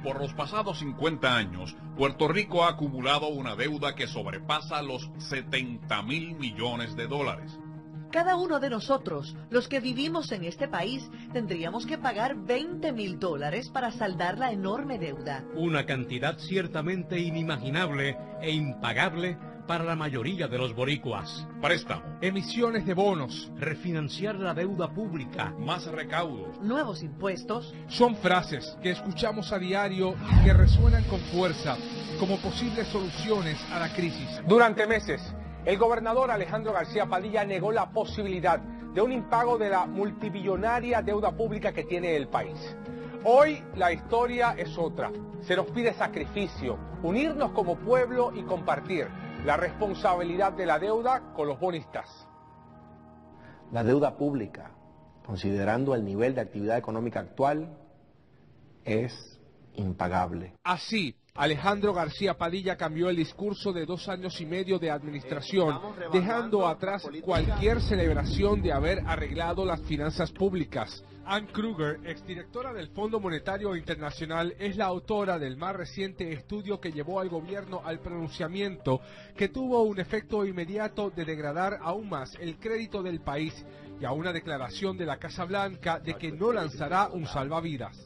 Por los pasados 50 años, Puerto Rico ha acumulado una deuda que sobrepasa los 70.000 millones de dólares. Cada uno de nosotros, los que vivimos en este país, tendríamos que pagar $20.000 para saldar la enorme deuda. Una cantidad ciertamente inimaginable e impagable para la mayoría de los boricuas. Préstamo, Emisiones de bonos, refinanciar la deuda pública, más recaudos, Nuevos impuestos. Son frases que escuchamos a diario y que resuenan con fuerza como posibles soluciones a la crisis. Durante meses, el gobernador Alejandro García Padilla negó la posibilidad de un impago de la multibillonaria deuda pública que tiene el país. Hoy la historia es otra. Se nos pide sacrificio, unirnos como pueblo y compartir la responsabilidad de la deuda con los bonistas. La deuda pública, considerando el nivel de actividad económica actual, es impagable. Así, Alejandro García Padilla cambió el discurso de 2 años y medio de administración, dejando atrás cualquier celebración de haber arreglado las finanzas públicas. Ann Kruger, exdirectora del Fondo Monetario Internacional, es la autora del más reciente estudio que llevó al gobierno al pronunciamiento que tuvo un efecto inmediato de degradar aún más el crédito del país y a una declaración de la Casa Blanca de que no lanzará un salvavidas.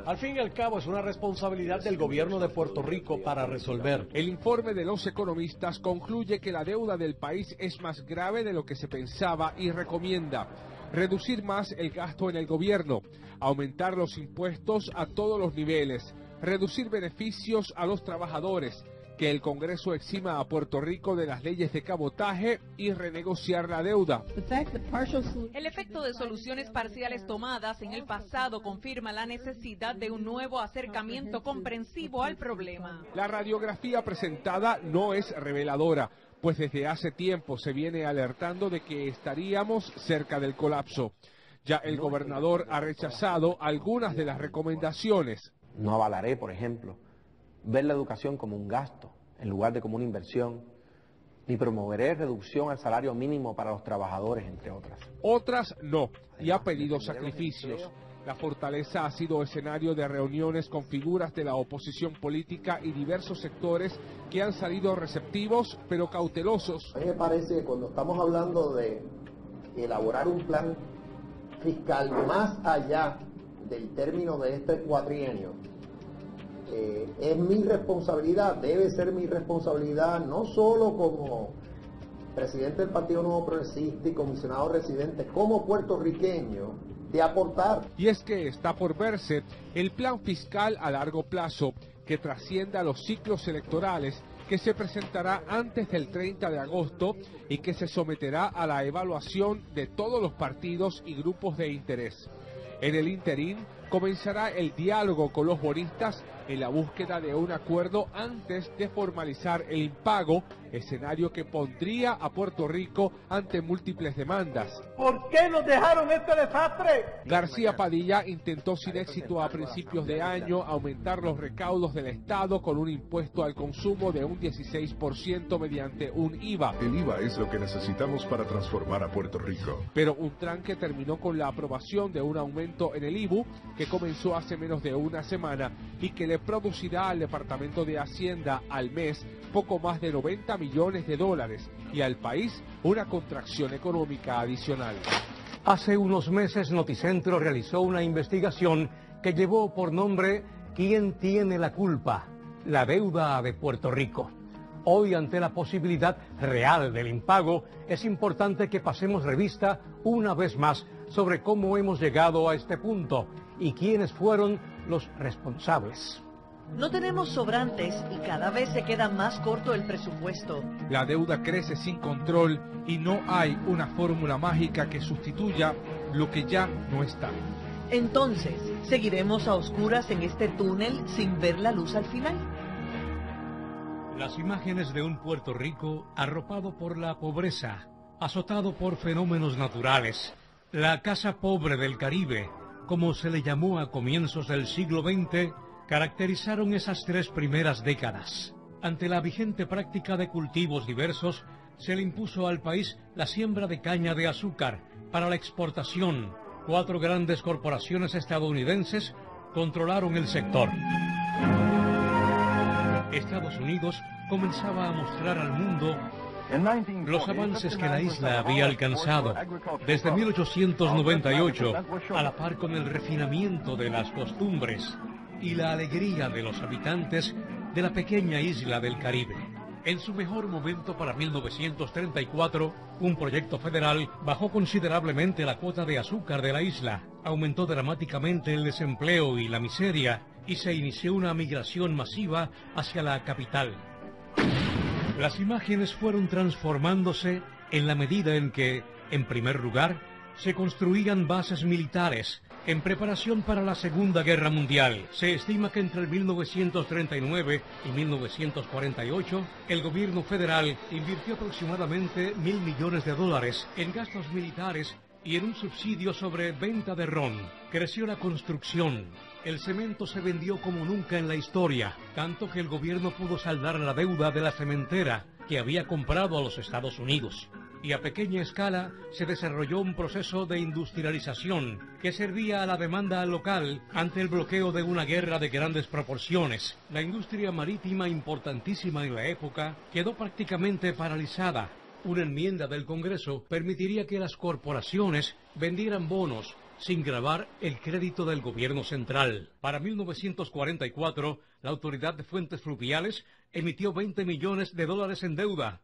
Al fin y al cabo es una responsabilidad del gobierno de Puerto Rico para resolver. El informe de los economistas concluye que la deuda del país es más grave de lo que se pensaba y recomienda reducir más el gasto en el gobierno, aumentar los impuestos a todos los niveles, reducir beneficios a los trabajadores, que el Congreso exima a Puerto Rico de las leyes de cabotaje y renegociar la deuda. El efecto de soluciones parciales tomadas en el pasado confirma la necesidad de un nuevo acercamiento comprensivo al problema. La radiografía presentada no es reveladora, pues desde hace tiempo se viene alertando de que estaríamos cerca del colapso. Ya el gobernador ha rechazado algunas de las recomendaciones. No avalaré, por ejemplo, ver la educación como un gasto en lugar de como una inversión, ni promoveré reducción al salario mínimo para los trabajadores, entre otras. Otras no, y ha pedido sacrificios. La Fortaleza ha sido escenario de reuniones con figuras de la oposición política y diversos sectores que han salido receptivos pero cautelosos. A mí me parece que cuando estamos hablando de elaborar un plan fiscal más allá del término de este cuatrienio, es mi responsabilidad, debe ser mi responsabilidad, no solo como presidente del Partido Nuevo Progresista y comisionado residente, como puertorriqueño, de aportar. Y es que está por verse el plan fiscal a largo plazo que trascienda los ciclos electorales, que se presentará antes del 30 de agosto y que se someterá a la evaluación de todos los partidos y grupos de interés. En el interín comenzará el diálogo con los bonistas en la búsqueda de un acuerdo antes de formalizar el impago, escenario que pondría a Puerto Rico ante múltiples demandas. ¿Por qué nos dejaron este desastre? García Padilla intentó sin éxito a principios de año aumentar los recaudos del Estado con un impuesto al consumo de un 16% mediante un IVA. El IVA es lo que necesitamos para transformar a Puerto Rico. Pero un tranque terminó con la aprobación de un aumento en el IVU que comenzó hace menos de una semana y que le producirá al Departamento de Hacienda al mes poco más de 90 millones de dólares y al país una contracción económica adicional. Hace unos meses Noticentro realizó una investigación que llevó por nombre ¿Quién tiene la culpa? La deuda de Puerto Rico. Hoy, ante la posibilidad real del impago, es importante que pasemos revista una vez más sobre cómo hemos llegado a este punto y quiénes fueron los responsables. No tenemos sobrantes y cada vez se queda más corto el presupuesto. La deuda crece sin control y no hay una fórmula mágica que sustituya lo que ya no está. Entonces, ¿seguiremos a oscuras en este túnel sin ver la luz al final? Las imágenes de un Puerto Rico arropado por la pobreza, azotado por fenómenos naturales, la casa pobre del Caribe, como se le llamó a comienzos del siglo XX, caracterizaron esas 3 primeras décadas. Ante la vigente práctica de cultivos diversos, se le impuso al país la siembra de caña de azúcar para la exportación. 4 grandes corporaciones estadounidenses controlaron el sector. Estados Unidos comenzaba a mostrar al mundo los avances que la isla había alcanzado desde 1898, a la par con el refinamiento de las costumbres y la alegría de los habitantes de la pequeña isla del Caribe. En su mejor momento para 1934, un proyecto federal bajó considerablemente la cuota de azúcar de la isla, aumentó dramáticamente el desempleo y la miseria, y se inició una migración masiva hacia la capital. Las imágenes fueron transformándose en la medida en que, en primer lugar, se construían bases militares en preparación para la Segunda Guerra Mundial. Se estima que entre 1939 y 1948, el gobierno federal invirtió aproximadamente $1.000 millones en gastos militares y en un subsidio sobre venta de ron. Creció la construcción. El cemento se vendió como nunca en la historia, tanto que el gobierno pudo saldar la deuda de la cementera que había comprado a los Estados Unidos. Y a pequeña escala se desarrolló un proceso de industrialización que servía a la demanda local ante el bloqueo de una guerra de grandes proporciones. La industria marítima, importantísima en la época, quedó prácticamente paralizada. Una enmienda del Congreso permitiría que las corporaciones vendieran bonos sin gravar el crédito del gobierno central. Para 1944, la Autoridad de Fuentes Fluviales emitió $20 millones en deuda,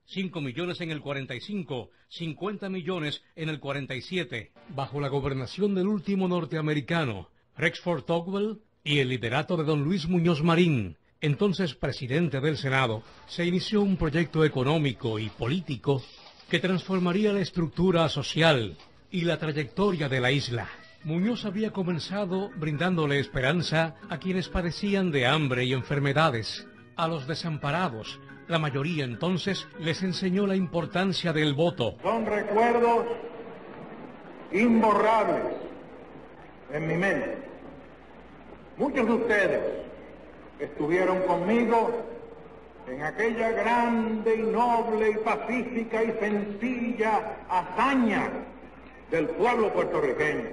5 millones en el 45, 50 millones en el 47, bajo la gobernación del último norteamericano, Rexford Tugwell, y el liderato de don Luis Muñoz Marín, entonces presidente del Senado. Se inició un proyecto económico y político que transformaría la estructura social y la trayectoria de la isla. Muñoz había comenzado brindándole esperanza a quienes padecían de hambre y enfermedades, a los desamparados. La mayoría entonces les enseñó la importancia del voto. Son recuerdos imborrables en mi mente. Muchos de ustedes estuvieron conmigo en aquella grande y noble y pacífica y sencilla hazaña del pueblo puertorriqueño.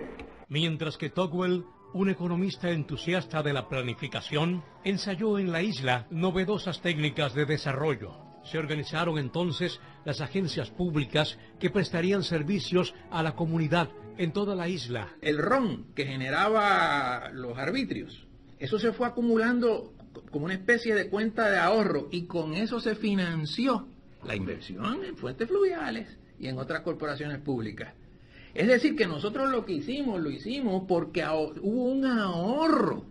Mientras que Tugwell, un economista entusiasta de la planificación, ensayó en la isla novedosas técnicas de desarrollo. Se organizaron entonces las agencias públicas que prestarían servicios a la comunidad en toda la isla. El ron que generaba los arbitrios, eso se fue acumulando como una especie de cuenta de ahorro, y con eso se financió la inversión en fuentes fluviales y en otras corporaciones públicas. Es decir, que nosotros lo hicimos porque hubo un ahorro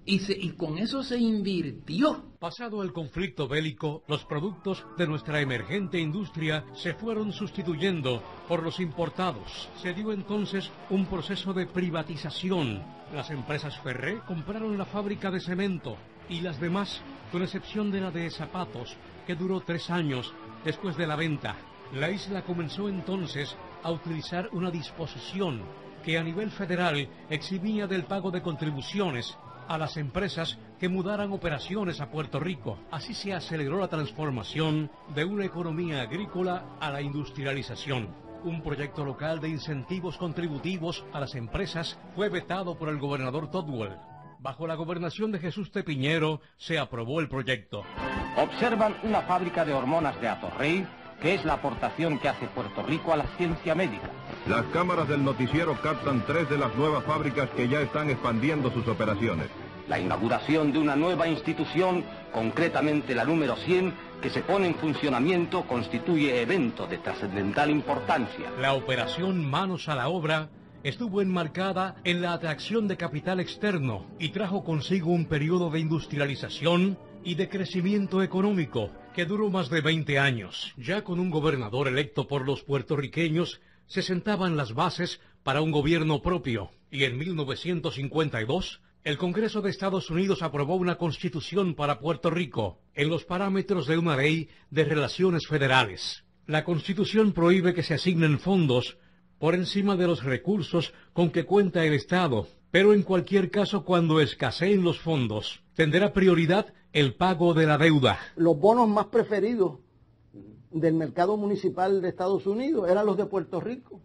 y con eso se invirtió. Pasado el conflicto bélico, los productos de nuestra emergente industria se fueron sustituyendo por los importados. Se dio entonces un proceso de privatización. Las empresas Ferré compraron la fábrica de cemento y las demás, con excepción de la de zapatos, que duró 3 años después de la venta. La isla comenzó entonces a utilizar una disposición que a nivel federal eximía del pago de contribuciones a las empresas que mudaran operaciones a Puerto Rico. Así se aceleró la transformación de una economía agrícola a la industrialización. Un proyecto local de incentivos contributivos a las empresas fue vetado por el gobernador Tugwell. Bajo la gobernación de Jesús T. Piñero se aprobó el proyecto. Observan una fábrica de hormonas de Atorrey, que es la aportación que hace Puerto Rico a la ciencia médica. Las cámaras del noticiero captan 3 de las nuevas fábricas que ya están expandiendo sus operaciones. La inauguración de una nueva institución, concretamente la número 100, que se pone en funcionamiento, constituye evento de trascendental importancia. La operación Manos a la Obra estuvo enmarcada en la atracción de capital externo y trajo consigo un periodo de industrialización y de crecimiento económico que duró más de 20 años. Ya con un gobernador electo por los puertorriqueños, se sentaban las bases para un gobierno propio, y en 1952, el Congreso de Estados Unidos aprobó una constitución para Puerto Rico, en los parámetros de una ley de relaciones federales. La constitución prohíbe que se asignen fondos por encima de los recursos con que cuenta el Estado, pero en cualquier caso, cuando escaseen los fondos, tendrá prioridad el pago de la deuda. Los bonos más preferidos del mercado municipal de Estados Unidos eran los de Puerto Rico.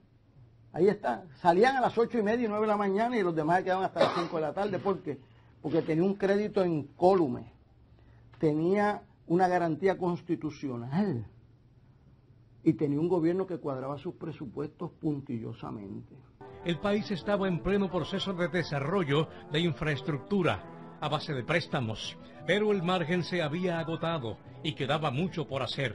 Ahí está. Salían a las 8:30 y 9 de la mañana y los demás quedaban hasta las 5 de la tarde. ¿Por qué? Porque tenía un crédito incólume. Tenía una garantía constitucional. Y tenía un gobierno que cuadraba sus presupuestos puntillosamente. El país estaba en pleno proceso de desarrollo de infraestructura a base de préstamos, pero el margen se había agotado y quedaba mucho por hacer.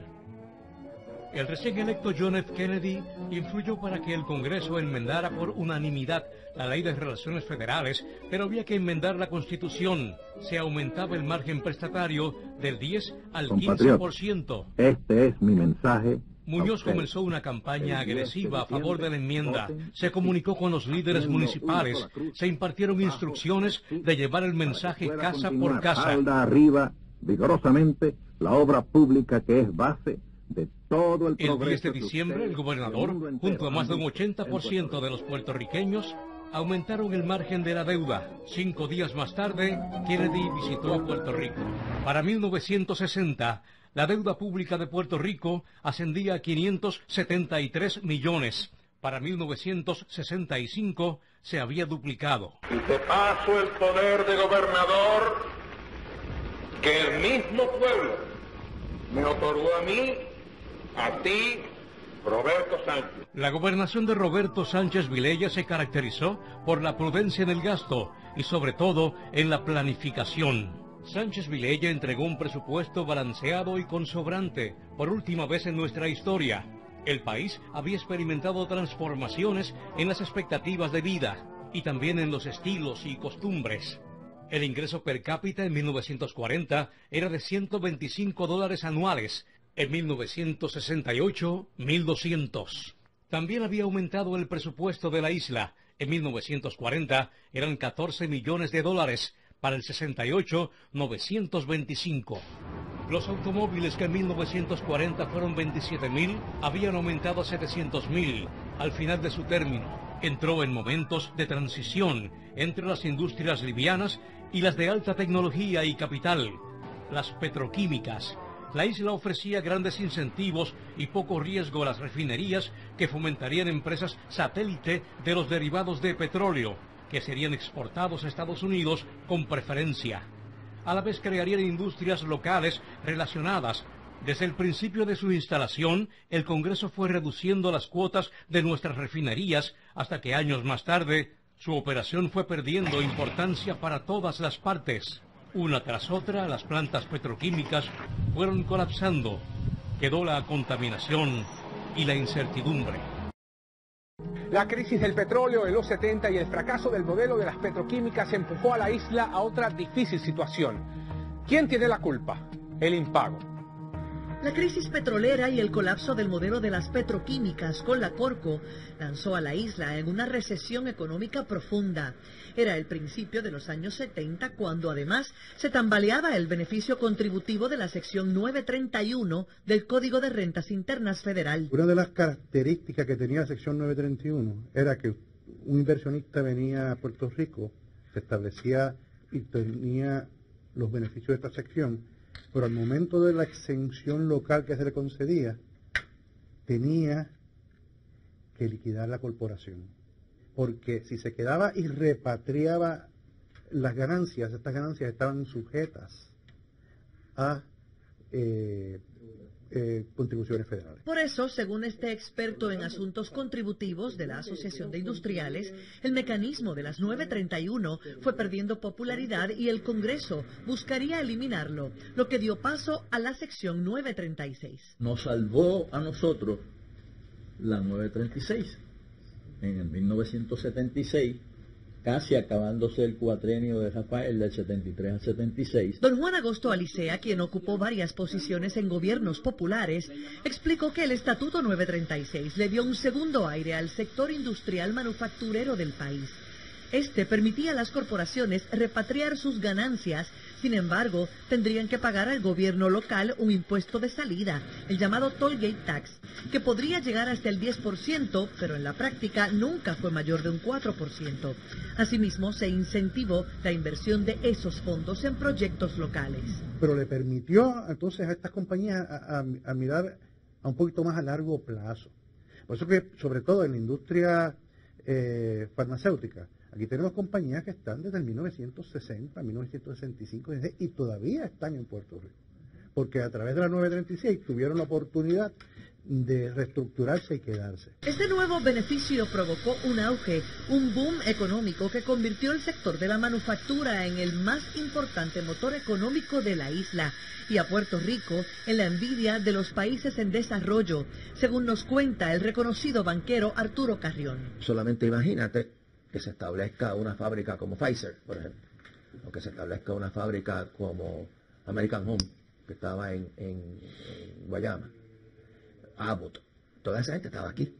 El recién electo John F. Kennedy influyó para que el Congreso enmendara por unanimidad la Ley de Relaciones Federales, pero había que enmendar la Constitución. Se aumentaba el margen prestatario del 10 al 15%. Este es mi mensaje. Muñoz comenzó una campaña agresiva a favor de la enmienda, se comunicó con los líderes municipales, se impartieron instrucciones de llevar el mensaje casa por casa. Alda arriba vigorosamente la obra pública que es base de todo el progreso. El 10 de diciembre, el gobernador, junto a más de un 80% de los puertorriqueños, aumentaron el margen de la deuda. 5 días más tarde, Kennedy visitó a Puerto Rico. Para 1960, la deuda pública de Puerto Rico ascendía a 573 millones. Para 1965 se había duplicado. Y te paso el poder de gobernador que el mismo pueblo me otorgó a mí, a ti, Roberto Sánchez. La gobernación de Roberto Sánchez Vilella se caracterizó por la prudencia en el gasto y sobre todo en la planificación. Sánchez Vilella entregó un presupuesto balanceado y consobrante, por última vez en nuestra historia. El país había experimentado transformaciones en las expectativas de vida y también en los estilos y costumbres. El ingreso per cápita en 1940 era de $125 anuales, en 1968, 1.200. También había aumentado el presupuesto de la isla. En 1940 eran $14 millones. Para el 68, 925. Los automóviles que en 1940 fueron 27.000, habían aumentado a 700.000 al final de su término. Entró en momentos de transición entre las industrias livianas y las de alta tecnología y capital, las petroquímicas. La isla ofrecía grandes incentivos y poco riesgo a las refinerías que fomentarían empresas satélite de los derivados de petróleo, que serían exportados a Estados Unidos con preferencia. A la vez crearían industrias locales relacionadas. Desde el principio de su instalación, el Congreso fue reduciendo las cuotas de nuestras refinerías hasta que años más tarde su operación fue perdiendo importancia para todas las partes. Una tras otra, las plantas petroquímicas fueron colapsando. Quedó la contaminación y la incertidumbre. La crisis del petróleo en los 70 y el fracaso del modelo de las petroquímicas empujó a la isla a otra difícil situación. ¿Quién tiene la culpa? El impago. La crisis petrolera y el colapso del modelo de las petroquímicas con la Corco lanzó a la isla en una recesión económica profunda. Era el principio de los años 70 cuando además se tambaleaba el beneficio contributivo de la sección 931 del Código de Rentas Internas Federal. Una de las características que tenía la sección 931 era que un inversionista venía a Puerto Rico, se establecía y tenía los beneficios de esta sección, pero al momento de la exención local que se le concedía, tenía que liquidar la corporación. Porque si se quedaba y repatriaba las ganancias, estas ganancias estaban sujetas a contribuciones federales. Por eso, según este experto en asuntos contributivos de la Asociación de Industriales, el mecanismo de las 931 fue perdiendo popularidad y el Congreso buscaría eliminarlo, lo que dio paso a la sección 936. Nos salvó a nosotros la 936 en el 1976, casi acabándose el cuatrenio de Rafael del 73 al 76. Don Juan Agosto Alicea, quien ocupó varias posiciones en gobiernos populares, explicó que el Estatuto 936 le dio un segundo aire al sector industrial manufacturero del país. Este permitía a las corporaciones repatriar sus ganancias. Sin embargo, tendrían que pagar al gobierno local un impuesto de salida, el llamado Toll Gate Tax, que podría llegar hasta el 10%, pero en la práctica nunca fue mayor de un 4%. Asimismo, se incentivó la inversión de esos fondos en proyectos locales. Pero le permitió entonces a estas compañías a mirar a un poquito más a largo plazo. Por eso que, sobre todo en la industria farmacéuticas. Aquí tenemos compañías que están desde el 1960, 1965 y todavía están en Puerto Rico. Porque a través de la 936 tuvieron la oportunidad de reestructurarse y quedarse. Este nuevo beneficio provocó un auge, un boom económico que convirtió el sector de la manufactura en el más importante motor económico de la isla y a Puerto Rico en la envidia de los países en desarrollo, según nos cuenta el reconocido banquero Arturo Carrión. Solamente imagínate que se establezca una fábrica como Pfizer, por ejemplo, o que se establezca una fábrica como American Home, que estaba en Guayama, Abbott, toda esa gente estaba aquí.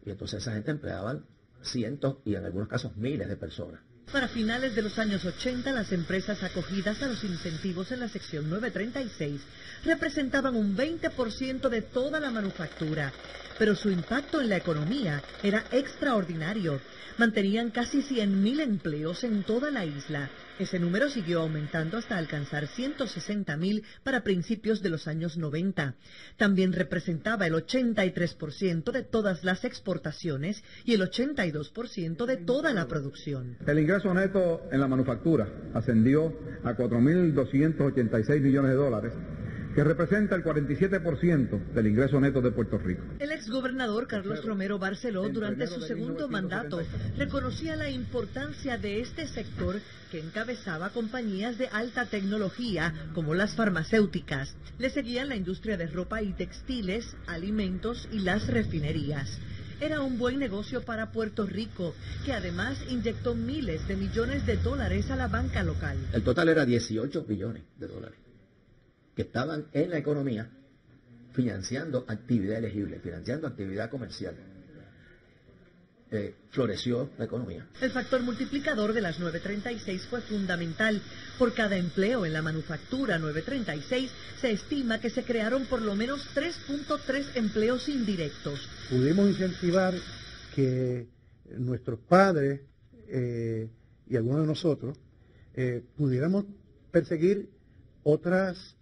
Y entonces esa gente empleaban cientos y en algunos casos miles de personas. Para finales de los años 80, las empresas acogidas a los incentivos en la sección 936 representaban un 20% de toda la manufactura, pero su impacto en la economía era extraordinario. Mantenían casi 100.000 empleos en toda la isla. Ese número siguió aumentando hasta alcanzar 160.000 para principios de los años 90. También representaba el 83% de todas las exportaciones y el 82% de toda la producción. El ingreso neto en la manufactura ascendió a 4.286 millones de dólares, que representa el 47% del ingreso neto de Puerto Rico. El exgobernador Carlos Romero Barceló, durante su segundo mandato, reconocía la importancia de este sector que encabezaba compañías de alta tecnología, como las farmacéuticas. Le seguían la industria de ropa y textiles, alimentos y las refinerías. Era un buen negocio para Puerto Rico, que además inyectó miles de millones de dólares a la banca local. El total era 18 billones de dólares que estaban en la economía financiando actividad elegible, financiando actividad comercial. Floreció la economía. El factor multiplicador de las 936 fue fundamental. Por cada empleo en la manufactura 936 se estima que se crearon por lo menos 3.3 empleos indirectos. Pudimos incentivar que nuestros padres y algunos de nosotros pudiéramos perseguir otras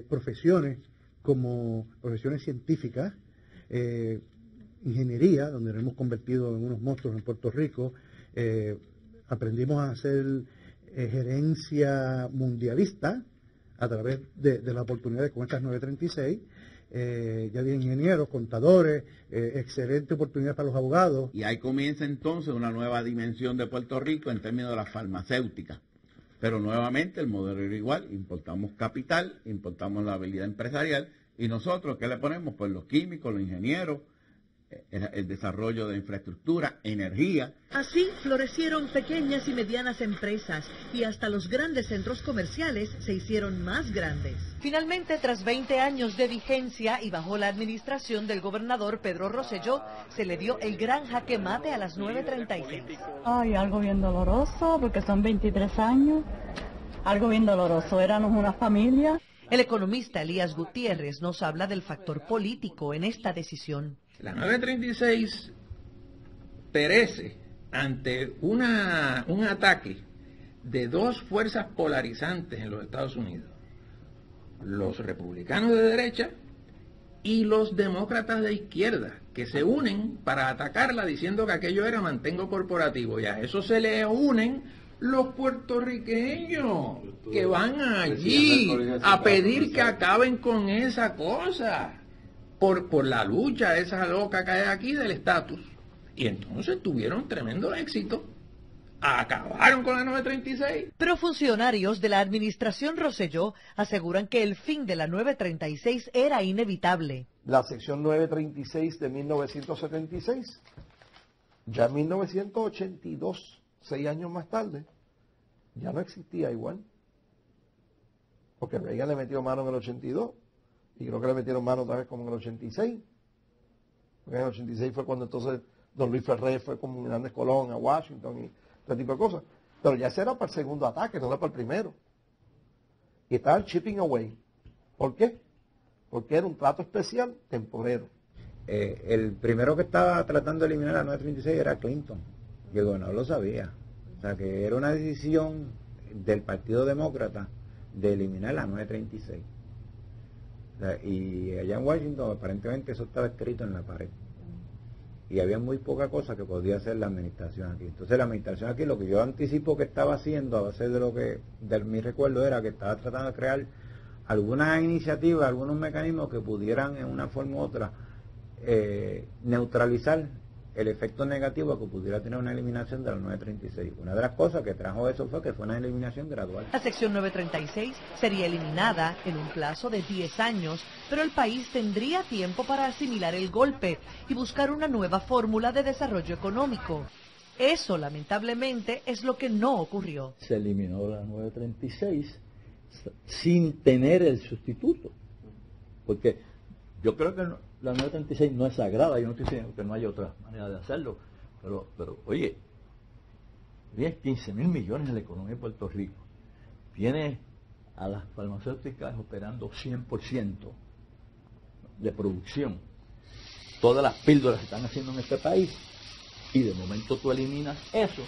profesiones como profesiones científicas, ingeniería, donde nos hemos convertido en unos monstruos en Puerto Rico, aprendimos a hacer gerencia mundialista a través de las oportunidades con estas 936, ya de ingenieros, contadores, excelente oportunidad para los abogados. Y ahí comienza entonces una nueva dimensión de Puerto Rico en términos de las farmacéuticas. Pero nuevamente el modelo era igual, importamos capital, importamos la habilidad empresarial y nosotros, ¿qué le ponemos? Pues los químicos, los ingenieros, el desarrollo de infraestructura, energía. Así florecieron pequeñas y medianas empresas y hasta los grandes centros comerciales se hicieron más grandes. Finalmente, tras 20 años de vigencia y bajo la administración del gobernador Pedro Rosselló, se le dio el gran jaque mate a las 936. Ay, algo bien doloroso, porque son 23 años. Algo bien doloroso, éramos una familia. El economista Elías Gutiérrez nos habla del factor político en esta decisión. La 936 perece ante un ataque de dos fuerzas polarizantes en los Estados Unidos. Los republicanos de derecha y los demócratas de izquierda, que se unen para atacarla diciendo que aquello era mantengo corporativo. Y a eso se le unen los puertorriqueños que van allí a pedir que acaben con esa cosa. Por la lucha esa loca que hay aquí del estatus. Y entonces tuvieron tremendo éxito. Acabaron con la 936. Pero funcionarios de la administración Rosselló aseguran que el fin de la 936 era inevitable. La sección 936 de 1976, ya en 1982, 6 años más tarde, ya no existía igual. Porque Reagan le metió mano en el 82. Y creo que le metieron mano otra vez como en el 86. Porque en el 86 fue cuando entonces don Luis Ferré fue con Hernández Colón a Washington y todo tipo de cosas. Pero ya ese era para el segundo ataque, no era para el primero. Y estaba el chipping away. ¿Por qué? Porque era un trato especial temporero. El primero que estaba tratando de eliminar la 936 era Clinton. Y el gobernador lo sabía. O sea que era una decisión del Partido Demócrata de eliminar la 936. Y allá en Washington aparentemente eso estaba escrito en la pared. y había muy poca cosa que podía hacer la administración aquí. Entonces la administración aquí, lo que yo anticipo que estaba haciendo, a base de mi recuerdo, era que estaba tratando de crear algunas iniciativas, algunos mecanismos que pudieran en una forma u otra neutralizar el efecto negativo que pudiera tener una eliminación de la 936. Una de las cosas que trajo eso fue que fue una eliminación gradual. La sección 936 sería eliminada en un plazo de 10 años, pero el país tendría tiempo para asimilar el golpe y buscar una nueva fórmula de desarrollo económico. Eso, lamentablemente, es lo que no ocurrió. Se eliminó la 936 sin tener el sustituto, porque yo creo que la 936 no es sagrada, yo no estoy diciendo que no haya otra manera de hacerlo, pero oye, tienes 15.000 millones en la economía de Puerto Rico, tienes a las farmacéuticas operando 100% de producción, todas las píldoras se están haciendo en este país, y de momento tú eliminas eso,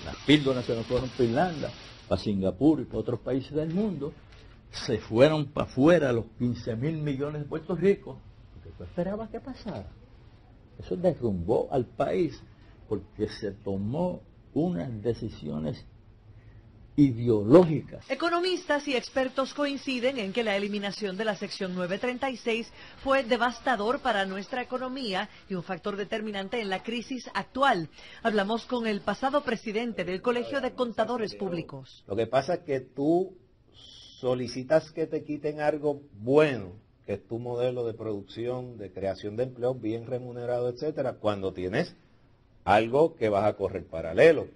las píldoras se nos fueron para Irlanda, para Singapur y para otros países del mundo, se fueron para afuera los 15.000 millones de Puerto Rico, porque tú esperabas que pasara. Eso derrumbó al país porque se tomó unas decisiones ideológicas. Economistas y expertos coinciden en que la eliminación de la sección 936 fue devastador para nuestra economía y un factor determinante en la crisis actual. Hablamos con el pasado presidente del Colegio de Contadores Públicos. Lo que pasa es que tú solicitas que te quiten algo bueno, que es tu modelo de producción, de creación de empleos bien remunerado, etcétera, cuando tienes algo que vas a correr paralelo.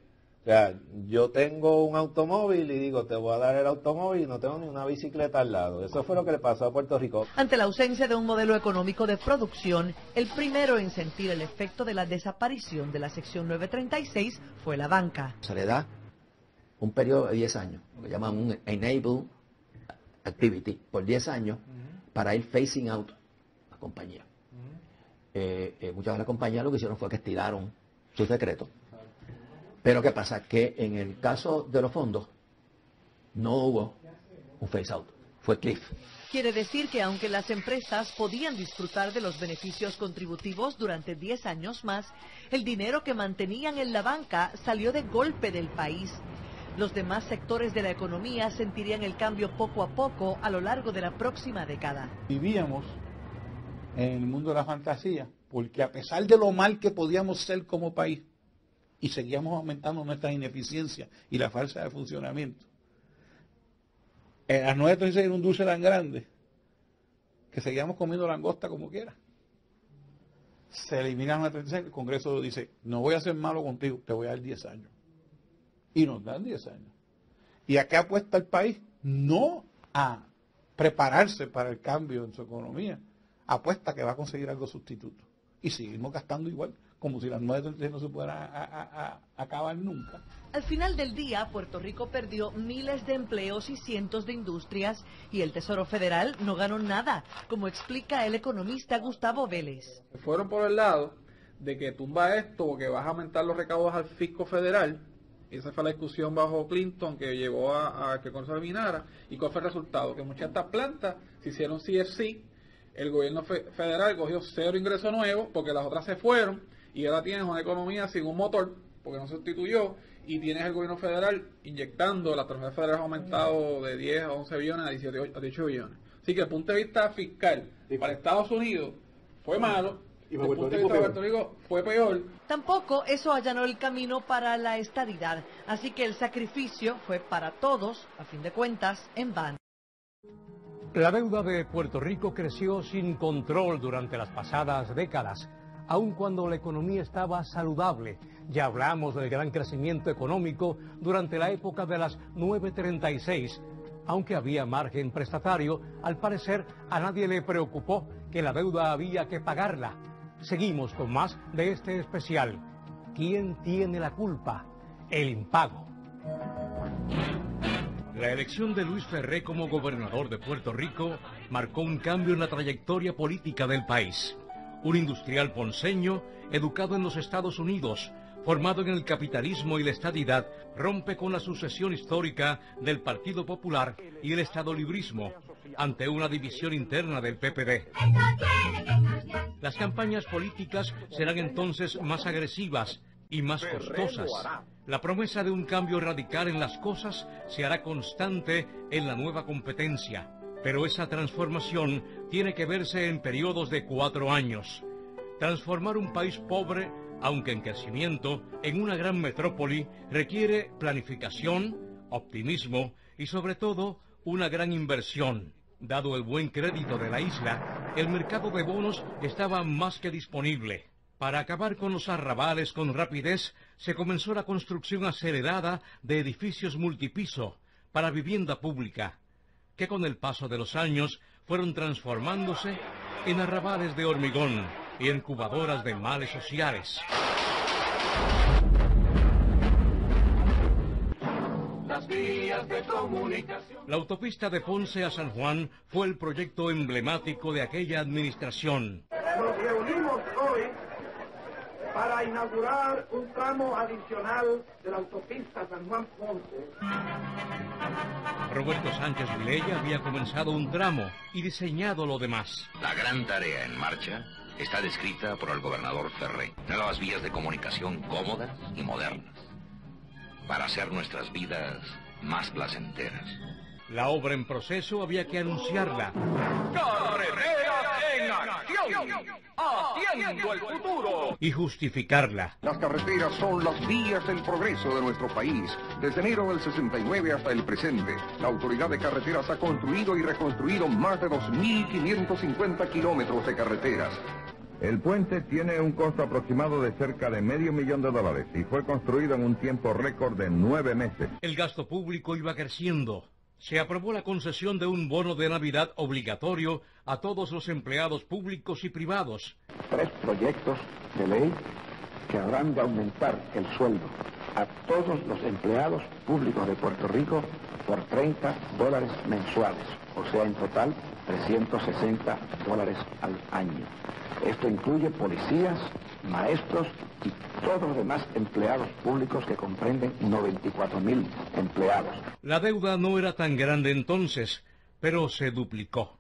O sea, yo tengo un automóvil y digo, te voy a dar el automóvil y no tengo ni una bicicleta al lado. Eso fue lo que le pasó a Puerto Rico. Ante la ausencia de un modelo económico de producción, el primero en sentir el efecto de la desaparición de la sección 936 fue la banca. Se le da un periodo de 10 años, lo que llaman un enable activity, por 10 años, para ir phasing out la compañía. Muchas de las compañías lo que hicieron fue que estiraron sus decretos. Pero ¿qué pasa? Que en el caso de los fondos no hubo un phase out, fue cliff. Quiere decir que aunque las empresas podían disfrutar de los beneficios contributivos durante 10 años más, el dinero que mantenían en la banca salió de golpe del país. Los demás sectores de la economía sentirían el cambio poco a poco a lo largo de la próxima década. Vivíamos en el mundo de la fantasía, porque a pesar de lo mal que podíamos ser como país, y seguíamos aumentando nuestras ineficiencias y la falta de funcionamiento, las 936 era un dulce tan grande que seguíamos comiendo langosta como quiera. Se elimina la 936, el Congreso dice, no voy a ser malo contigo, te voy a dar 10 años. Y nos dan 10 años. ¿Y a qué apuesta el país? No a prepararse para el cambio en su economía, apuesta que va a conseguir algo sustituto. Y seguimos gastando igual, como si las 936 no se pudiera acabar nunca. Al final del día, Puerto Rico perdió miles de empleos y cientos de industrias, y el Tesoro Federal no ganó nada, como explica el economista Gustavo Vélez. Fueron por el lado de que tumba esto o que vas a aumentar los recaudos al fisco federal. Esa fue la discusión bajo Clinton que llevó a que se eliminara. ¿Y cuál fue el resultado? Que muchas de estas plantas se hicieron CFC, el gobierno federal cogió cero ingreso nuevo porque las otras se fueron y ahora tienes una economía sin un motor porque no se sustituyó y tienes el gobierno federal inyectando, las transferencias federales han aumentado de 10 a 11 billones a 18 billones. Así que desde el punto de vista fiscal para Estados Unidos fue malo. Y desde el punto de vista de Puerto Rico fue peor. Tampoco eso allanó el camino para la estadidad, así que el sacrificio fue para todos, a fin de cuentas, en vano. La deuda de Puerto Rico creció sin control durante las pasadas décadas, aun cuando la economía estaba saludable. Ya hablamos del gran crecimiento económico durante la época de las 936. Aunque había margen prestatario, al parecer a nadie le preocupó que la deuda había que pagarla. Seguimos con más de este especial. ¿Quién tiene la culpa? El impago. La elección de Luis Ferré como gobernador de Puerto Rico marcó un cambio en la trayectoria política del país. Un industrial ponceño, educado en los Estados Unidos, formado en el capitalismo y la estadidad, rompe con la sucesión histórica del Partido Popular y el estadolibrismo ante una división interna del PPD. Las campañas políticas serán entonces más agresivas y más costosas. La promesa de un cambio radical en las cosas se hará constante en la nueva competencia, pero esa transformación tiene que verse en periodos de 4 años. Transformar un país pobre, aunque en crecimiento, en una gran metrópoli requiere planificación, optimismo y sobre todo una gran inversión. Dado el buen crédito de la isla, el mercado de bonos estaba más que disponible. Para acabar con los arrabales con rapidez, se comenzó la construcción acelerada de edificios multipiso para vivienda pública, que con el paso de los años fueron transformándose en arrabales de hormigón y incubadoras de males sociales. Las vías de comunicación. La autopista de Ponce a San Juan fue el proyecto emblemático de aquella administración. Nos reunimos hoy para inaugurar un tramo adicional de la autopista San Juan-Ponce. Roberto Sánchez Vilella había comenzado un tramo y diseñado lo demás. La gran tarea en marcha está descrita por el gobernador Ferré. Nuevas vías de comunicación cómodas y modernas para hacer nuestras vidas más placenteras. La obra en proceso había que anunciarla. ¡Carreteras en acción! ¡Haciendo el futuro! Y justificarla. Las carreteras son las vías del progreso de nuestro país. Desde enero del 69 hasta el presente, la Autoridad de Carreteras ha construido y reconstruido más de 2.550 kilómetros de carreteras. El puente tiene un costo aproximado de cerca de $500,000 y fue construido en un tiempo récord de 9 meses. El gasto público iba creciendo. Se aprobó la concesión de un bono de Navidad obligatorio a todos los empleados públicos y privados. 3 proyectos de ley que habrán de aumentar el sueldo a todos los empleados públicos de Puerto Rico por $30 mensuales, o sea, en total $360 al año. Esto incluye policías, maestros y todos los demás empleados públicos que comprenden 94.000 empleados. La deuda no era tan grande entonces, pero se duplicó.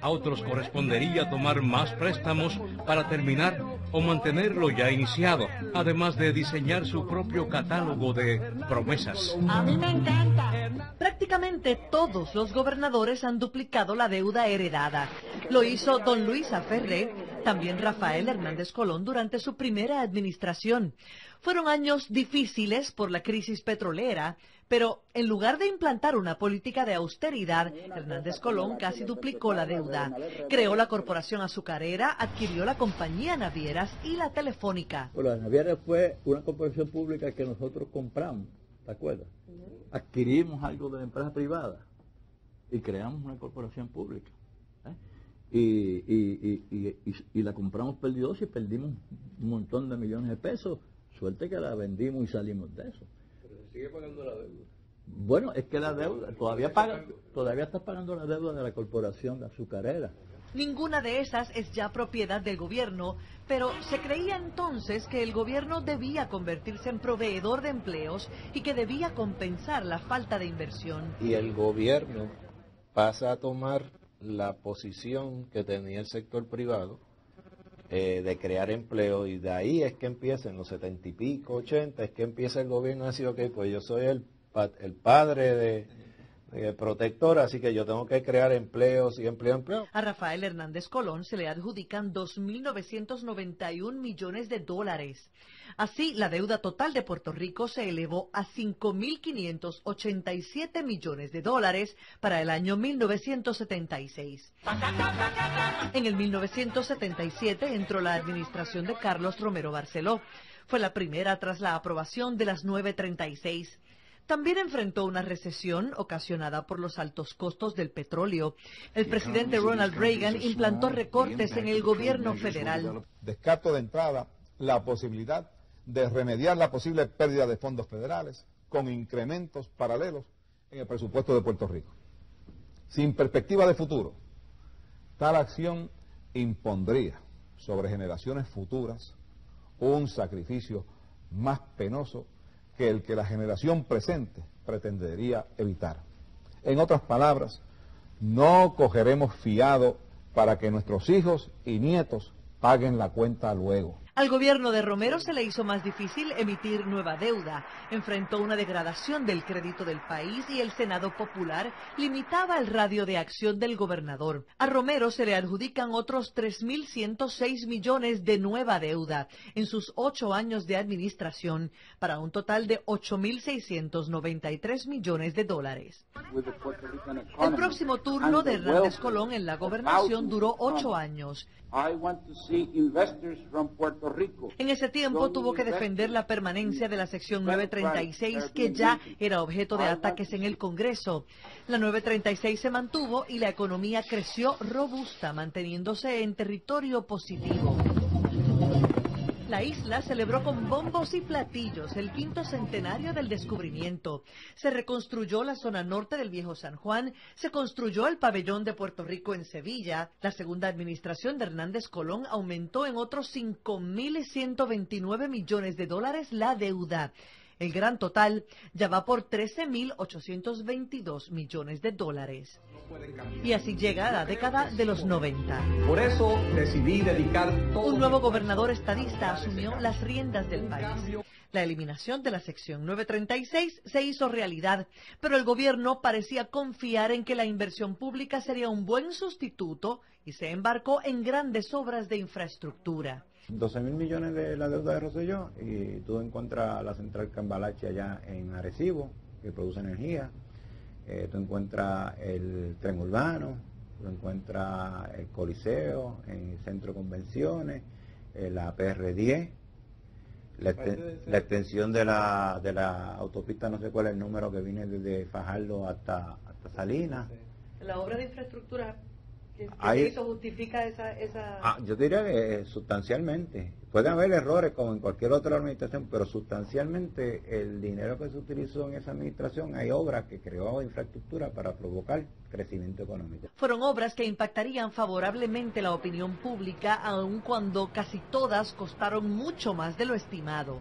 A otros correspondería tomar más préstamos para terminar o mantener lo ya iniciado, además de diseñar su propio catálogo de promesas. A mí me encanta. Prácticamente todos los gobernadores han duplicado la deuda heredada. Lo hizo don Luis A. Ferré, también Rafael Hernández Colón durante su primera administración. Fueron años difíciles por la crisis petrolera, pero en lugar de implantar una política de austeridad, Hernández Colón casi duplicó la deuda. Creó la Corporación Azucarera, adquirió la compañía Navieras y la Telefónica. Bueno, la Navieras fue una corporación pública que nosotros compramos, ¿te acuerdas? Adquirimos algo de la empresa privada y creamos una corporación pública. Y la compramos perdidos y perdimos un montón de millones de pesos. Suerte que la vendimos y salimos de eso. Pero se sigue pagando la deuda. Bueno, es que la deuda, todavía estás pagando la deuda de la corporación azucarera. Ninguna de esas es ya propiedad del gobierno, pero se creía entonces que el gobierno debía convertirse en proveedor de empleos y que debía compensar la falta de inversión. Y el gobierno pasa a tomar la posición que tenía el sector privado de crear empleo, y de ahí es que empieza en los 70 y pico, 80, es que empieza el gobierno a decir, ok, pues yo soy el padre de protector, así que yo tengo que crear empleos y empleo. A Rafael Hernández Colón se le adjudican $2.991 millones. Así, la deuda total de Puerto Rico se elevó a $5.587 millones para el año 1976. En el 1977 entró la administración de Carlos Romero Barceló. Fue la primera tras la aprobación de las 936. También enfrentó una recesión ocasionada por los altos costos del petróleo. El presidente Ronald Reagan implantó recortes en el gobierno federal. Descarto de entrada la posibilidad de remediar la posible pérdida de fondos federales con incrementos paralelos en el presupuesto de Puerto Rico. Sin perspectiva de futuro, tal acción impondría sobre generaciones futuras un sacrificio más penoso que el que la generación presente pretendería evitar. En otras palabras, No cogeremos fiado para que nuestros hijos y nietos paguen la cuenta luego. Al gobierno de Romero se le hizo más difícil emitir nueva deuda. Enfrentó una degradación del crédito del país y el Senado Popular limitaba el radio de acción del gobernador. A Romero se le adjudican otros 3.106 millones de nueva deuda en sus 8 años de administración, para un total de 8.693 millones de dólares. El próximo turno de Hernández Colón en la gobernación duró 8 años. En ese tiempo tuvo que defender la permanencia de la sección 936, que ya era objeto de ataques en el Congreso. La 936 se mantuvo y la economía creció robusta, manteniéndose en territorio positivo. La isla celebró con bombos y platillos el 5º centenario del descubrimiento. Se reconstruyó la zona norte del Viejo San Juan, se construyó el pabellón de Puerto Rico en Sevilla. La segunda administración de Hernández Colón aumentó en otros 5.129 millones de dólares la deuda. El gran total ya va por 13.822 millones de dólares. Y así llega la década de los 90. Por eso decidí dedicar todo... Un nuevo gobernador estadista asumió las riendas del país. La eliminación de la sección 936 se hizo realidad, pero el gobierno parecía confiar en que la inversión pública sería un buen sustituto y se embarcó en grandes obras de infraestructura. 12.000 millones de la deuda de Rosselló, y tú encuentras la central Cambalache allá en Arecibo, que produce energía. Tú encuentras el tren urbano, tú encuentras el Coliseo, en el centro de convenciones, la PR10, la extensión de la autopista, no sé cuál es el número, que viene desde Fajardo hasta Salinas. La obra de infraestructura que Ahí, se hizo justifica esa... yo diría que sustancialmente. Pueden haber errores como en cualquier otra administración, pero sustancialmente el dinero que se utilizó en esa administración, hay obras que creó infraestructura para provocar crecimiento económico. Fueron obras que impactarían favorablemente la opinión pública, aun cuando casi todas costaron mucho más de lo estimado.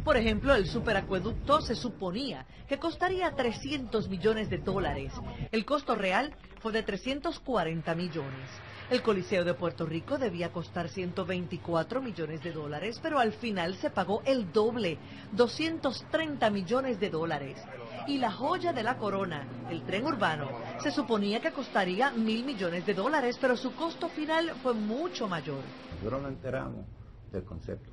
Por ejemplo, el superacueducto se suponía que costaría 300 millones de dólares. El costo real fue de 340 millones. El Coliseo de Puerto Rico debía costar 124 millones de dólares, pero al final se pagó el doble, 230 millones de dólares. Y la joya de la corona, el tren urbano, se suponía que costaría 1.000 millones de dólares, pero su costo final fue mucho mayor. Nosotros nos enteramos del concepto.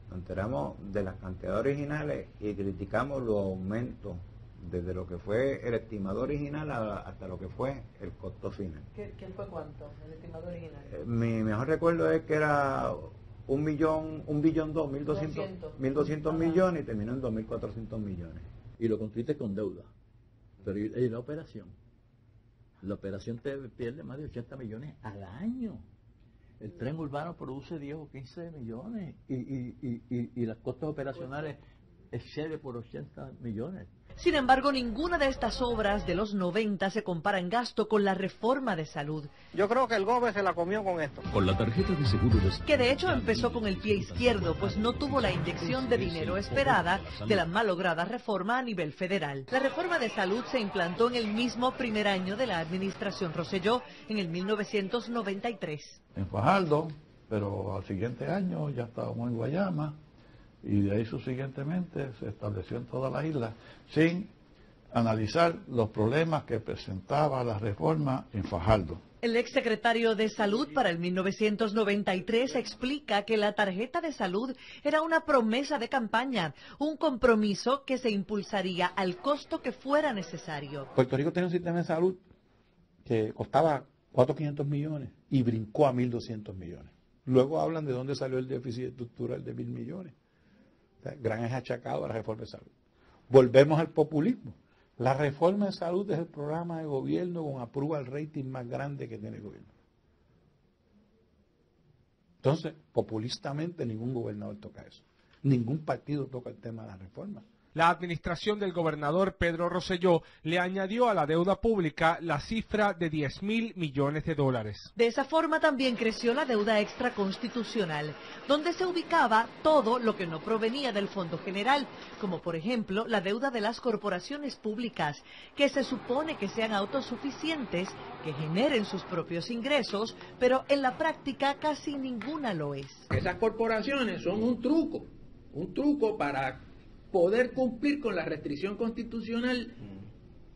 Nos enteramos de las cantidades originales y criticamos los aumentos desde lo que fue el estimado original hasta lo que fue el costo final. ¿Quién fue cuánto, el estimado original? Mi mejor recuerdo es que era 1.200.000 millones y terminó en 2.400 millones. Y lo construiste con deuda. Pero ¿y la operación? La operación te pierde más de 80 millones al año. El tren urbano produce 10 o 15 millones y los costos operacionales excede por 80 millones. Sin embargo, ninguna de estas obras de los 90 se compara en gasto con la reforma de salud. Yo creo que el GOBE se la comió con esto. Con la tarjeta de seguro de... Que de hecho empezó con el pie izquierdo, pues no tuvo la inyección de dinero esperada de la malograda reforma a nivel federal. La reforma de salud se implantó en el mismo primer año de la administración Rosselló, en el 1993. En Fajardo, pero al siguiente año ya estábamos en Guayama, y de ahí subsiguientemente se estableció en toda la isla, sin analizar los problemas que presentaba la reforma en Fajardo. El exsecretario de Salud para el 1993 explica que la tarjeta de salud era una promesa de campaña, un compromiso que se impulsaría al costo que fuera necesario. Puerto Rico tenía un sistema de salud que costaba 4.500 millones y brincó a 1.200 millones. Luego hablan de dónde salió el déficit estructural de 1.000 millones. O sea, gran es achacado a la reforma de salud. Volvemos al populismo. La reforma de salud es el programa de gobierno con approval rating más grande que tiene el gobierno. Entonces, populistamente ningún gobernador toca eso. Ningún partido toca el tema de la reforma. La administración del gobernador Pedro Rosselló le añadió a la deuda pública la cifra de 10.000 millones de dólares. De esa forma también creció la deuda extraconstitucional, donde se ubicaba todo lo que no provenía del Fondo General, como por ejemplo la deuda de las corporaciones públicas, que se supone que sean autosuficientes, que generen sus propios ingresos, pero en la práctica casi ninguna lo es. Esas corporaciones son un truco para poder cumplir con la restricción constitucional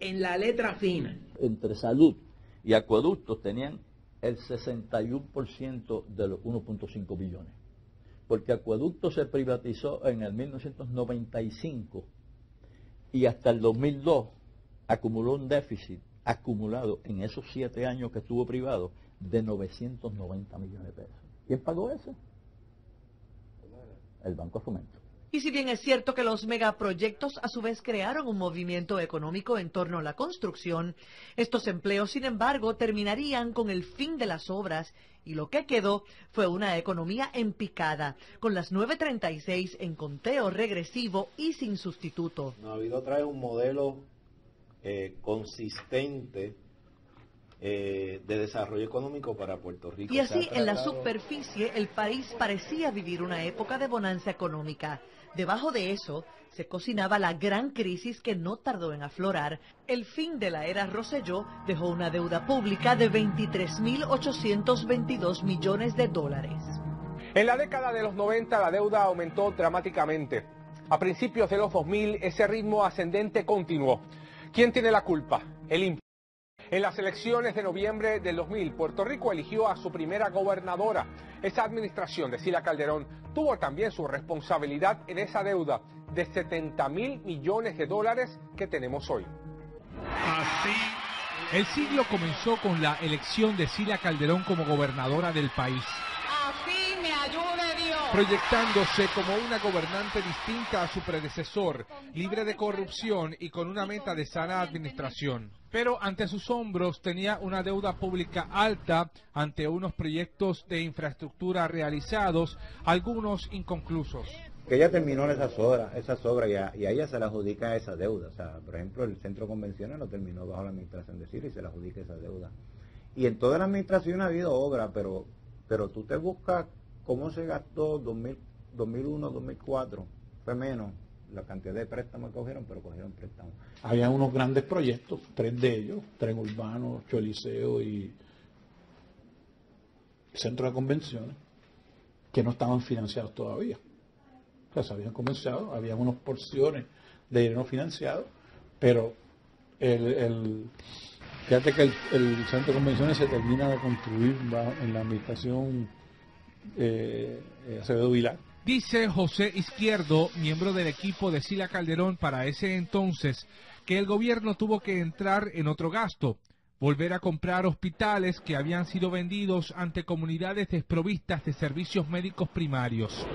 en la letra fina. Entre salud y acueductos tenían el 61% de los 1.5 billones. Porque acueducto se privatizó en el 1995 y hasta el 2002 acumuló un déficit acumulado en esos 7 años que estuvo privado de 990 millones de pesos. ¿Quién pagó eso? El Banco de Fomento. Y si bien es cierto que los megaproyectos a su vez crearon un movimiento económico en torno a la construcción, estos empleos, sin embargo, terminarían con el fin de las obras y lo que quedó fue una economía en picada, con las 9.36 en conteo regresivo y sin sustituto. No ha habido otra vez un modelo consistente de desarrollo económico para Puerto Rico. Y así, en la superficie, el país parecía vivir una época de bonanza económica. Debajo de eso, se cocinaba la gran crisis que no tardó en aflorar. El fin de la era Rosselló dejó una deuda pública de 23.822 millones de dólares. En la década de los 90 la deuda aumentó dramáticamente. A principios de los 2000 ese ritmo ascendente continuó. ¿Quién tiene la culpa? El imperio. En las elecciones de noviembre del 2000, Puerto Rico eligió a su primera gobernadora. Esa administración de Sila Calderón tuvo también su responsabilidad en esa deuda de 70.000 millones de dólares que tenemos hoy. Así, el siglo comenzó con la elección de Sila Calderón como gobernadora del país. Así me ayude Dios. Proyectándose como una gobernante distinta a su predecesor, libre de corrupción y con una meta de sana administración. Pero ante sus hombros tenía una deuda pública alta ante unos proyectos de infraestructura realizados, algunos inconclusos. Que ella terminó esas obras y a ella se le adjudica esa deuda. O sea, por ejemplo, el centro de convenciones lo terminó bajo la administración de Sila y se le adjudica esa deuda. Y en toda la administración ha habido obra, pero tú te buscas cómo se gastó 2001, 2004, fue menos la cantidad de préstamos que cogieron, pero cogieron préstamos. Había unos grandes proyectos, 3 de ellos, Tren Urbano, Choliseo y Centro de Convenciones, que no estaban financiados todavía. O sea, se habían comenzado, había unas porciones de dinero financiado, pero fíjate que el Centro de Convenciones se termina de construir en la administración Acevedo Vilá. Dice José Izquierdo, miembro del equipo de Sila Calderón para ese entonces, que el gobierno tuvo que entrar en otro gasto, volver a comprar hospitales que habían sido vendidos ante comunidades desprovistas de servicios médicos primarios.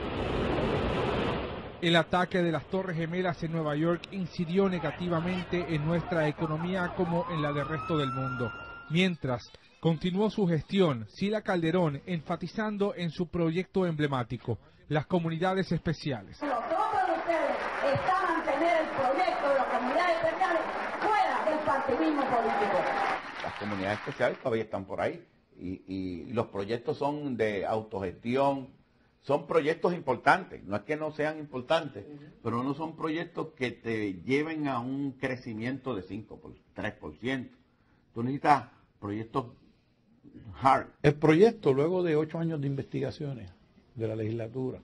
El ataque de las Torres Gemelas en Nueva York incidió negativamente en nuestra economía como en la del resto del mundo. Mientras, continuó su gestión, Sila Calderón enfatizando en su proyecto emblemático, las comunidades especiales. Todos ustedes están a mantener el proyecto de las comunidades especiales fuera del partidismo político. Las comunidades especiales todavía están por ahí y los proyectos son de autogestión, son proyectos importantes, no es que no sean importantes, pero no son proyectos que te lleven a un crecimiento de 5%, 3%. Tú necesitas proyectos hard. El proyecto, luego de 8 años de investigaciones de la legislatura,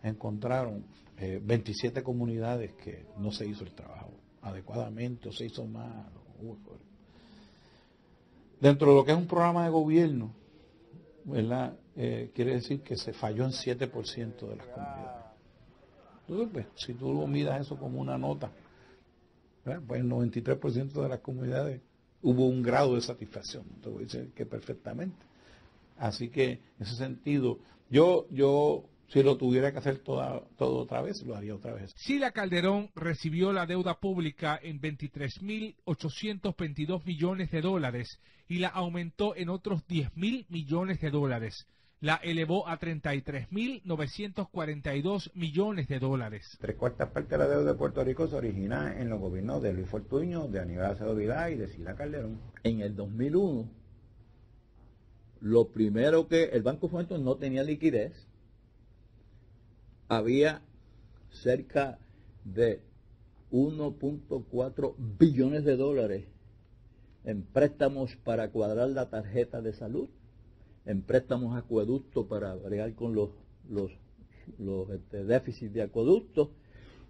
encontraron 27 comunidades que no se hizo el trabajo adecuadamente o se hizo mal. Dentro de lo que es un programa de gobierno, ¿verdad? Quiere decir que se falló en 7% de las comunidades. Entonces, pues, si tú lo miras eso como una nota, ¿verdad? Pues el 93% de las comunidades hubo un grado de satisfacción. Te voy a decir que perfectamente. Así que, en ese sentido, yo si lo tuviera que hacer todo otra vez, lo haría otra vez. Sila Calderón recibió la deuda pública en 23.822 millones de dólares y la aumentó en otros 10.000 millones de dólares. la elevó a 33.942 millones de dólares. 3/4 partes de la deuda de Puerto Rico se origina en los gobiernos de Luis Fortuño, de Aníbal Acevedo Vilá y de Sila Calderón. En el 2001, lo primero que el Banco Fomento no tenía liquidez, había cerca de 1.4 billones de dólares en préstamos para cuadrar la tarjeta de salud, en préstamos a acueducto para bregar con los déficits de acueductos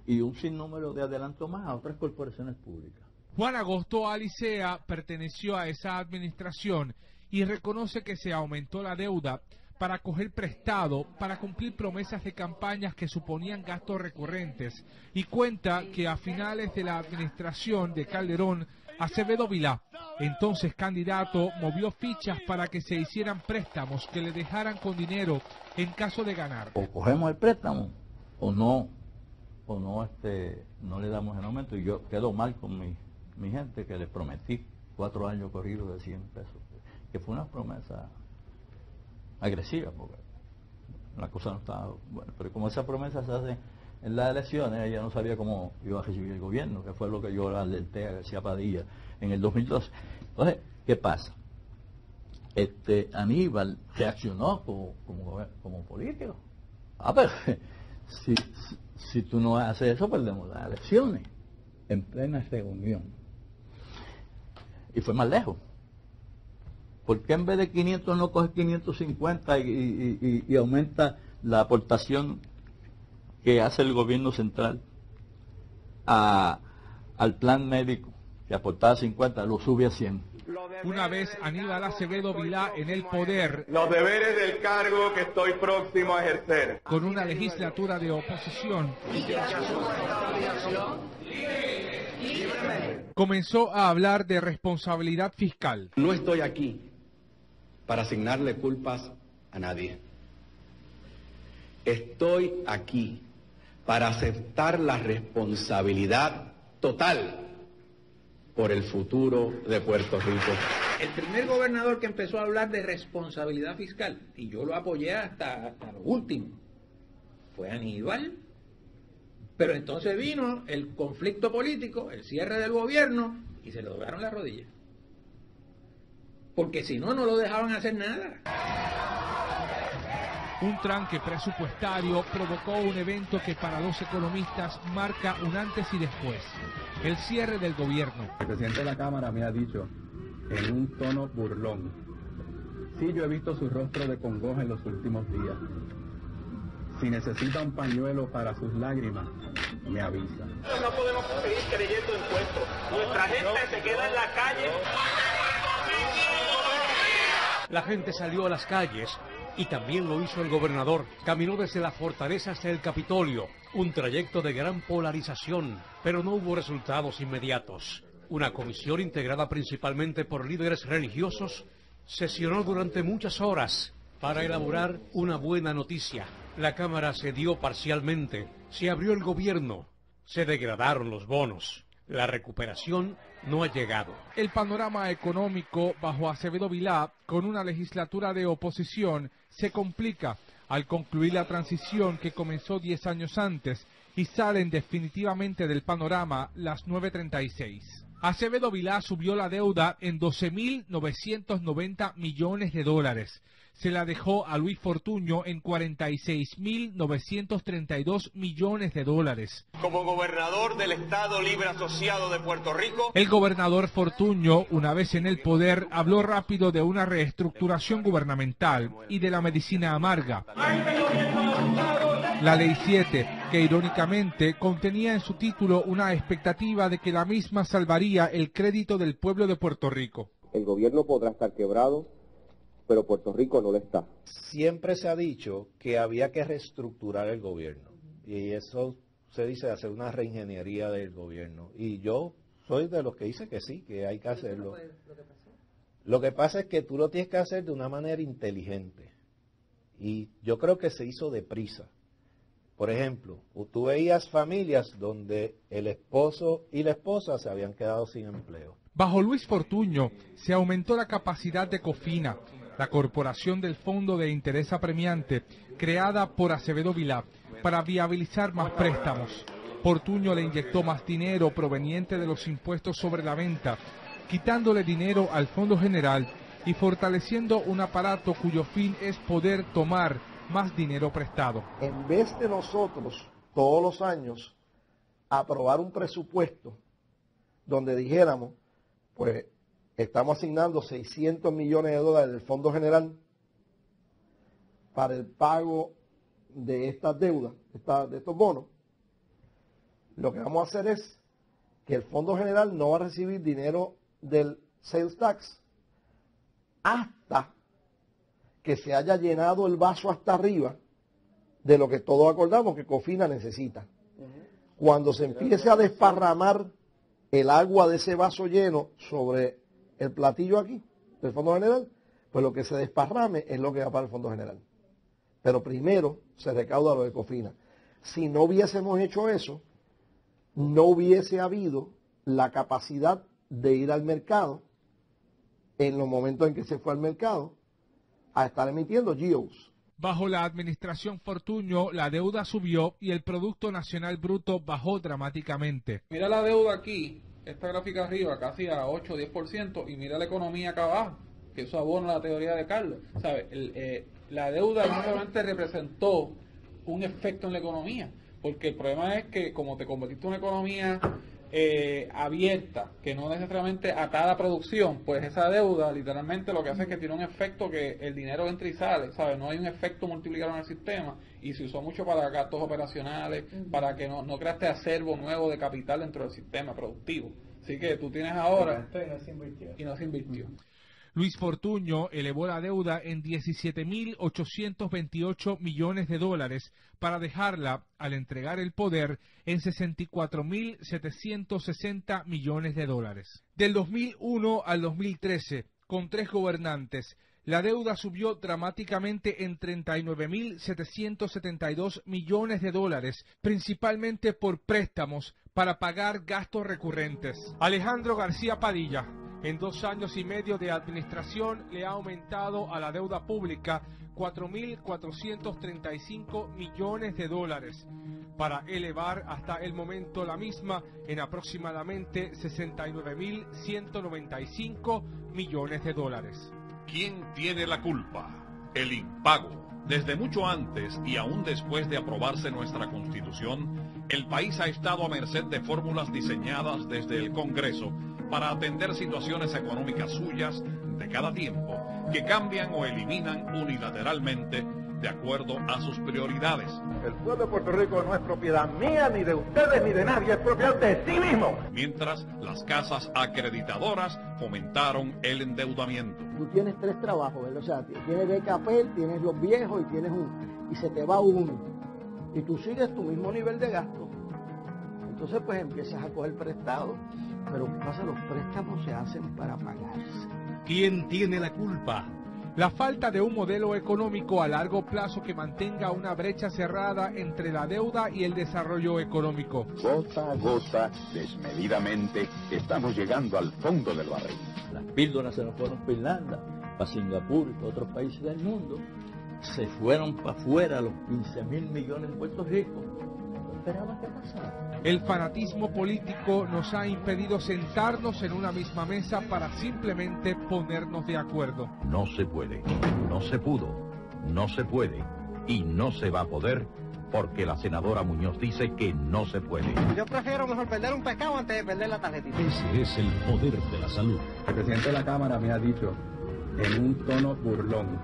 y un sinnúmero de adelantos más a otras corporaciones públicas. Juan Agosto Alicea perteneció a esa administración y reconoce que se aumentó la deuda para coger prestado, para cumplir promesas de campañas que suponían gastos recurrentes, y cuenta que a finales de la administración de Calderón, Acevedo Vilá, entonces candidato, movió fichas para que se hicieran préstamos que le dejaran con dinero en caso de ganar. O cogemos el préstamo o no le damos el aumento, y yo quedo mal con mi gente que les prometí 4 años corridos de 100 pesos, que fue una promesa agresiva, porque la cosa no estaba buena, pero como esa promesa se hace en las elecciones, ella no sabía cómo iba a recibir el gobierno, que fue lo que yo alerté a García Padilla en el 2012. Entonces, ¿qué pasa? Aníbal reaccionó como político. Pero si tú no haces eso, perdemos las elecciones en plena reunión. Y fue más lejos. ¿Por qué en vez de 500 no coge 550 y aumenta la aportación que hace el gobierno central al plan médico, que aportaba 50, lo sube a 100? Una vez Aníbal Acevedo Vilá en el poder, los deberes del cargo que estoy próximo a ejercer, con una legislatura de oposición, comenzó a hablar de responsabilidad fiscal. No estoy aquí para asignarle culpas a nadie. Estoy aquí para aceptar la responsabilidad total por el futuro de Puerto Rico. El primer gobernador que empezó a hablar de responsabilidad fiscal, y yo lo apoyé hasta lo último, fue Aníbal. Pero entonces vino el conflicto político, el cierre del gobierno, y se le doblaron las rodillas. Porque si no, no lo dejaban hacer nada. Un tranque presupuestario provocó un evento que para los economistas marca un antes y después: el cierre del gobierno. El presidente de la Cámara me ha dicho, en un tono burlón, sí, yo he visto su rostro de congoja en los últimos días. Si necesita un pañuelo para sus lágrimas, me avisa. No podemos seguir creyendo en cuentos. Nuestra gente se queda en la calle. La gente salió a las calles y también lo hizo el gobernador. Caminó desde la fortaleza hasta el Capitolio, un trayecto de gran polarización, pero no hubo resultados inmediatos. Una comisión integrada principalmente por líderes religiosos sesionó durante muchas horas para elaborar una buena noticia. La Cámara cedió parcialmente, se abrió el gobierno, se degradaron los bonos. La recuperación no ha llegado. El panorama económico bajo Acevedo Vilá, con una legislatura de oposición, se complica al concluir la transición que comenzó 10 años antes y salen definitivamente del panorama las 936. Acevedo Vilá subió la deuda en 12.990 millones de dólares. Se la dejó a Luis Fortuño en 46.932 millones de dólares. Como gobernador del Estado Libre Asociado de Puerto Rico, el gobernador Fortuño, una vez en el poder, habló rápido de una reestructuración gubernamental y de la medicina amarga. La Ley 7, que irónicamente contenía en su título una expectativa de que la misma salvaría el crédito del pueblo de Puerto Rico. El gobierno podrá estar quebrado, pero Puerto Rico no lo está. Siempre se ha dicho que había que reestructurar el gobierno, y eso se dice hacer una reingeniería del gobierno, y yo soy de los que dice que sí, que hay que hacerlo. Lo que pasa es que tú lo tienes que hacer de una manera inteligente, y yo creo que se hizo deprisa. Por ejemplo, tú veías familias donde el esposo y la esposa se habían quedado sin empleo. Bajo Luis Fortuño se aumentó la capacidad de Cofina, la corporación del Fondo de Interés Apremiante, creada por Acevedo Vilá para viabilizar más préstamos. Fortuño le inyectó más dinero proveniente de los impuestos sobre la venta, quitándole dinero al Fondo General y fortaleciendo un aparato cuyo fin es poder tomar más dinero prestado. En vez de nosotros, todos los años, aprobar un presupuesto donde dijéramos, pues estamos asignando 600 millones de dólares del Fondo General para el pago de estas deudas, de estos bonos, lo que vamos a hacer es que el Fondo General no va a recibir dinero del sales tax hasta que se haya llenado el vaso hasta arriba de lo que todos acordamos que Cofina necesita. Cuando se empiece a desparramar el agua de ese vaso lleno sobre el platillo aquí del Fondo General, pues lo que se desparrame es lo que va para el Fondo General. Pero primero se recauda lo de Cofina. Si no hubiésemos hecho eso, no hubiese habido la capacidad de ir al mercado en los momentos en que se fue al mercado a estar emitiendo GIOs. Bajo la administración Fortuño, la deuda subió y el Producto Nacional Bruto bajó dramáticamente. Mira la deuda aquí, esta gráfica arriba, casi a 8 o 10%, y mira la economía acá abajo, que eso abona la teoría de Carlos. ¿Sabe? La deuda no solamente representó un efecto en la economía, porque el problema es que como te convertiste en una economía abierta, que no necesariamente atada a producción, pues esa deuda literalmente lo que hace es que tiene un efecto que el dinero entra y sale, ¿sabes? No hay un efecto multiplicador en el sistema y se usó mucho para gastos operacionales, para que no creaste acervo nuevo de capital dentro del sistema productivo. Así que tú tienes ahora y no se invirtió. Luis Fortuño elevó la deuda en 17.828 millones de dólares para dejarla, al entregar el poder, en 64.760 millones de dólares. Del 2001 al 2013, con 3 gobernantes, la deuda subió dramáticamente en 39.772 millones de dólares, principalmente por préstamos para pagar gastos recurrentes. Alejandro García Padilla, en 2 años y medio de administración, le ha aumentado a la deuda pública 4.435 millones de dólares, para elevar hasta el momento la misma en aproximadamente 69.195 millones de dólares. ¿Quién tiene la culpa? El impago. Desde mucho antes y aún después de aprobarse nuestra Constitución, el país ha estado a merced de fórmulas diseñadas desde el Congreso para atender situaciones económicas suyas de cada tiempo, que cambian o eliminan unilateralmente de acuerdo a sus prioridades. El pueblo de Puerto Rico no es propiedad mía, ni de ustedes, ni de nadie, es propiedad de sí mismo. Mientras las casas acreditadoras fomentaron el endeudamiento. Tú tienes 3 trabajos, ¿verdad? O sea, tienes BKP, tienes los viejos y tienes y se te va uno. Y tú sigues tu mismo nivel de gasto. Entonces pues empiezas a coger prestado. Pero ¿qué pasa? Los préstamos se hacen para pagarse. ¿Quién tiene la culpa? La falta de un modelo económico a largo plazo que mantenga una brecha cerrada entre la deuda y el desarrollo económico. Gota a gota, desmedidamente, estamos llegando al fondo del barril. Las píldoras se nos fueron para Irlanda, para Singapur y para otros países del mundo. Se fueron para afuera los 15.000 millones en Puerto Rico. No esperaba que pasara. El fanatismo político nos ha impedido sentarnos en una misma mesa para simplemente ponernos de acuerdo. No se puede, no se pudo, no se puede y no se va a poder porque la senadora Muñoz dice que no se puede. Yo prefiero mejor perder un pescado antes de perder la tarjetita. Ese es el poder de la salud. El presidente de la Cámara me ha dicho en un tono burlón: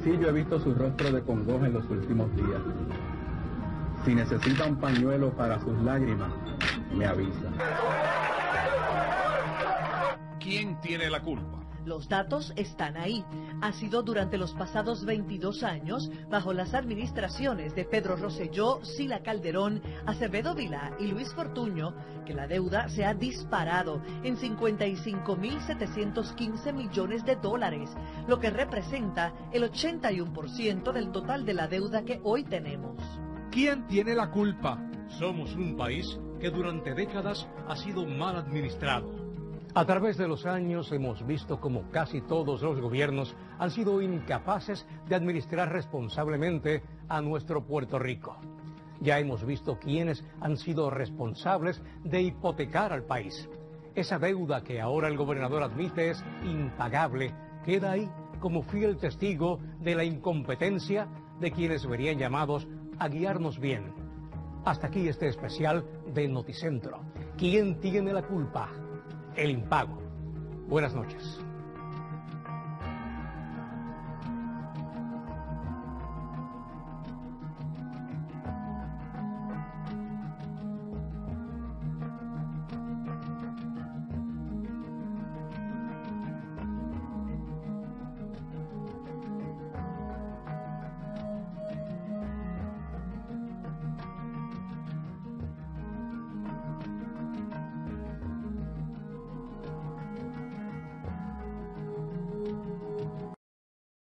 sí, yo he visto su rostro de congoja en los últimos días. Si necesita un pañuelo para sus lágrimas, me avisa. ¿Quién tiene la culpa? Los datos están ahí. Ha sido durante los pasados 22 años, bajo las administraciones de Pedro Rosselló, Sila Calderón, Acevedo Vilá y Luis Fortuño, que la deuda se ha disparado en 55.715 millones de dólares, lo que representa el 81% del total de la deuda que hoy tenemos. ¿Quién tiene la culpa? Somos un país que durante décadas ha sido mal administrado. A través de los años hemos visto como casi todos los gobiernos han sido incapaces de administrar responsablemente a nuestro Puerto Rico. Ya hemos visto quiénes han sido responsables de hipotecar al país. Esa deuda que ahora el gobernador admite es impagable, queda ahí como fiel testigo de la incompetencia de quienes verían llamados a guiarnos bien. Hasta aquí este especial de Noticentro. ¿Quién tiene la culpa? El impago. Buenas noches.